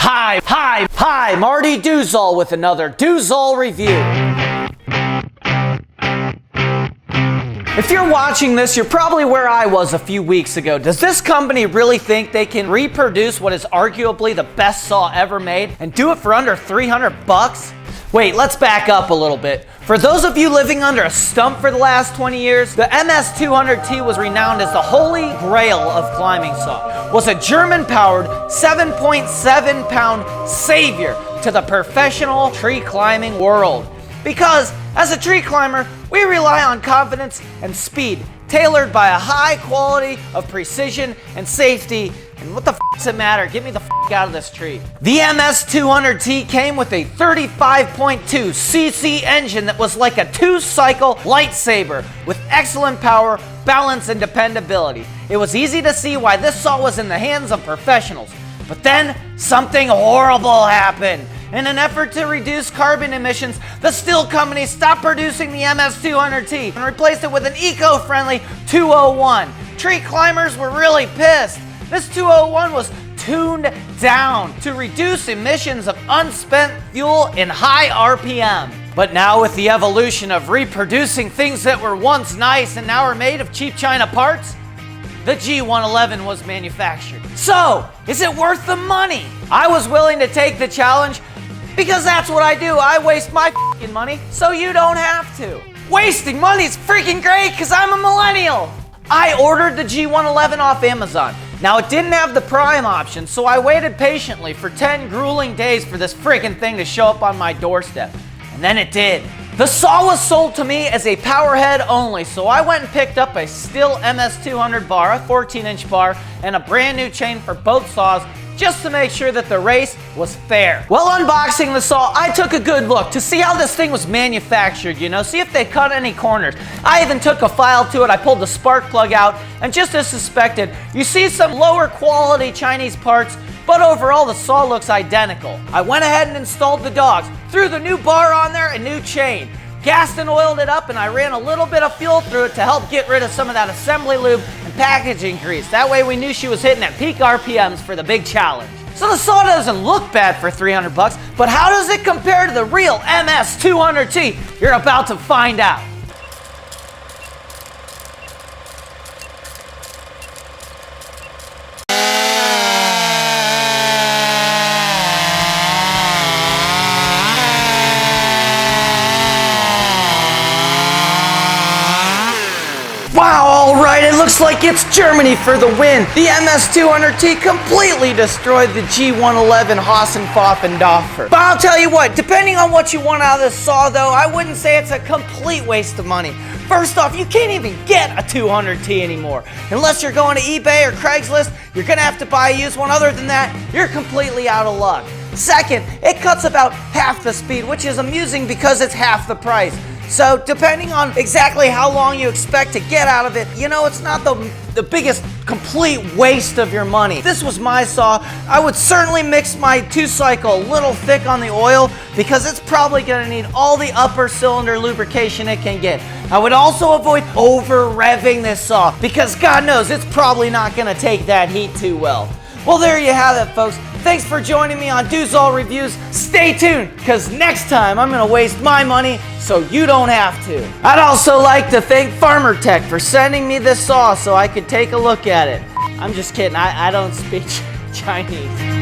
Hi, Marty Doozall with another Doozall review. If you're watching this, you're probably where I was a few weeks ago. Does this company really think they can reproduce what is arguably the best saw ever made and do it for under 300 bucks? Wait, let's back up a little bit. For those of you living under a stump for the last 20 years, the MS200T was renowned as the holy grail of climbing saw. Was a German-powered 7.7-pound savior to the professional tree climbing world. Because as a tree climber, we rely on confidence and speed, tailored by a high quality of precision and safety. And what the f does it matter? Get me the f out of this tree. The MS200T came with a 35.2 cc engine that was like a 2-cycle lightsaber with excellent power, balance, and dependability. It was easy to see why this saw was in the hands of professionals. But then something horrible happened. In an effort to reduce carbon emissions, the steel company stopped producing the MS200T and replaced it with an eco-friendly 201. Tree climbers were really pissed. This 201 was tuned down to reduce emissions of unspent fuel in high RPM. But now with the evolution of reproducing things that were once nice and now are made of cheap China parts, the G111 was manufactured. So, is it worth the money? I was willing to take the challenge because that's what I do. I waste my f***ing money so you don't have to. Wasting money is freaking great because I'm a millennial. I ordered the G111 off Amazon. Now it didn't have the Prime option, so I waited patiently for 10 grueling days for this freaking thing to show up on my doorstep. And then it did. The saw was sold to me as a power head only, so I went and picked up a Stihl MS200 bar, a 14-inch bar, and a brand new chain for both saws, just to make sure that the race was fair. While unboxing the saw, I took a good look to see how this thing was manufactured, see if they cut any corners. I even took a file to it, I pulled the spark plug out, and just as suspected, you see some lower quality Chinese parts, but overall the saw looks identical. I went ahead and installed the dogs, threw the new bar on there and new chain, gassed and oiled it up, and I ran a little bit of fuel through it to help get rid of some of that assembly lube and packaging grease. That way we knew she was hitting at peak RPMs for the big challenge. So the saw doesn't look bad for 300 bucks, but how does it compare to the real MS200T? You're about to find out. It looks like it's Germany for the win. The MS200T completely destroyed the G111 Holzfforma. But I'll tell you what, depending on what you want out of this saw though, I wouldn't say it's a complete waste of money. First off, you can't even get a 200T anymore. Unless you're going to eBay or Craigslist, you're gonna have to buy a used one. Other than that, you're completely out of luck. Second, it cuts about half the speed, which is amusing because it's half the price. So depending on exactly how long you expect to get out of it, it's not the biggest complete waste of your money. If this was my saw, I would certainly mix my 2-cycle a little thick on the oil because it's probably going to need all the upper cylinder lubrication it can get. I would also avoid over revving this saw because God knows it's probably not going to take that heat too well. Well, there you have it, folks. Thanks for joining me on Doozall Reviews. Stay tuned, because next time I'm going to waste my money so you don't have to. I'd also like to thank Farmertec for sending me this saw so I could take a look at it. I'm just kidding. I don't speak Chinese.